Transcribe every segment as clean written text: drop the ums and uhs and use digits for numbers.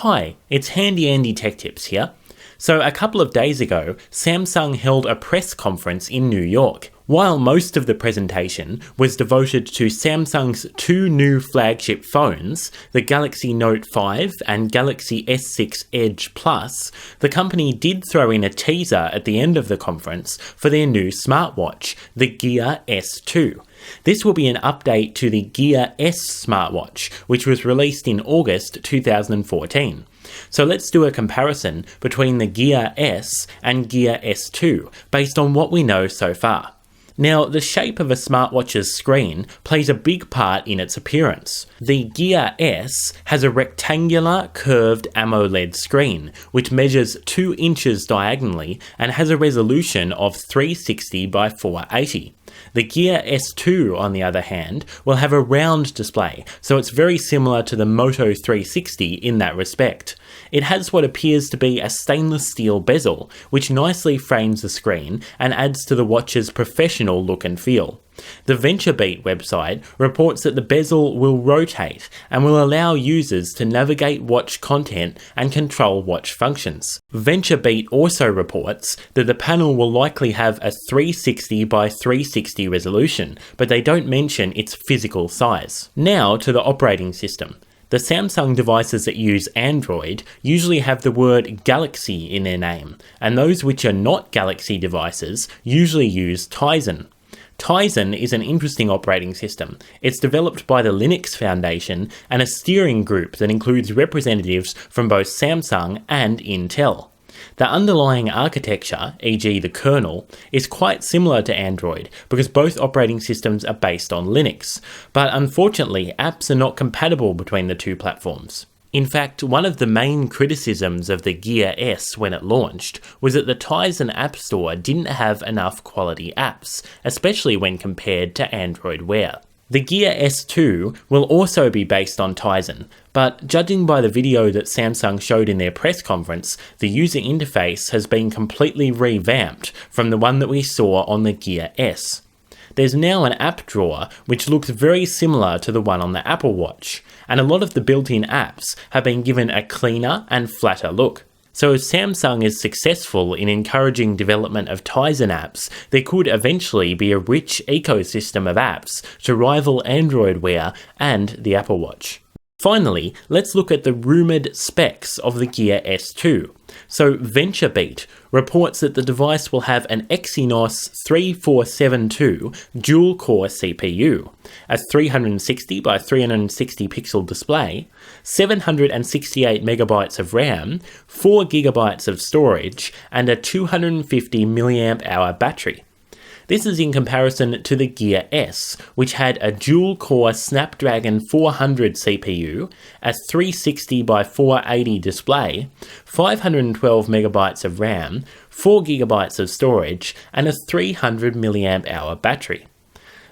Hi, it's HandyAndy Tech Tips here. So a couple of days ago, Samsung held a press conference in New York. While most of the presentation was devoted to Samsung's two new flagship phones, the Galaxy Note 5 and Galaxy S6 Edge Plus, the company did throw in a teaser at the end of the conference for their new smartwatch, the Gear S2. This will be an update to the Gear S smartwatch, which was released in August 2014. So let's do a comparison between the Gear S and Gear S2 based on what we know so far. Now, the shape of a smartwatch's screen plays a big part in its appearance. The Gear S has a rectangular, curved AMOLED screen, which measures 2 inches diagonally and has a resolution of 360 by 480. The Gear S2, on the other hand, will have a round display, so it's very similar to the Moto 360 in that respect. It has what appears to be a stainless steel bezel, which nicely frames the screen and adds to the watch's professional look and feel. The VentureBeat website reports that the bezel will rotate and will allow users to navigate watch content and control watch functions. VentureBeat also reports that the panel will likely have a 360 by 360 resolution, but they don't mention its physical size. Now to the operating system. The Samsung devices that use Android usually have the word Galaxy in their name, and those which are not Galaxy devices usually use Tizen. Tizen is an interesting operating system. It's developed by the Linux Foundation and a steering group that includes representatives from both Samsung and Intel. The underlying architecture, e.g. the kernel, is quite similar to Android because both operating systems are based on Linux, but unfortunately apps are not compatible between the two platforms. In fact, one of the main criticisms of the Gear S when it launched was that the Tizen App Store didn't have enough quality apps, especially when compared to Android Wear. The Gear S2 will also be based on Tizen, but judging by the video that Samsung showed in their press conference, the user interface has been completely revamped from the one that we saw on the Gear S. There's now an app drawer which looks very similar to the one on the Apple Watch, and a lot of the built-in apps have been given a cleaner and flatter look. So if Samsung is successful in encouraging development of Tizen apps, there could eventually be a rich ecosystem of apps to rival Android Wear and the Apple Watch. Finally, let's look at the rumoured specs of the Gear S2. So VentureBeat reports that the device will have an Exynos 3472 dual-core CPU, a 360 by 360 pixel display, 768 megabytes of RAM, 4 gigabytes of storage, and a 250 mAh battery. This is in comparison to the Gear S, which had a dual-core Snapdragon 400 CPU, a 360 by 480 display, 512 megabytes of RAM, 4 gigabytes of storage, and a 300 mAh battery.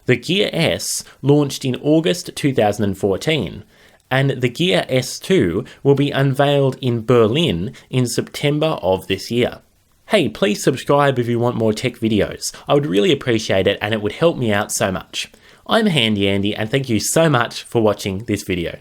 The Gear S launched in August 2014, and the Gear S2 will be unveiled in Berlin in September of this year. Hey, please subscribe if you want more tech videos. I would really appreciate it and it would help me out so much. I'm HandyAndy and thank you so much for watching this video.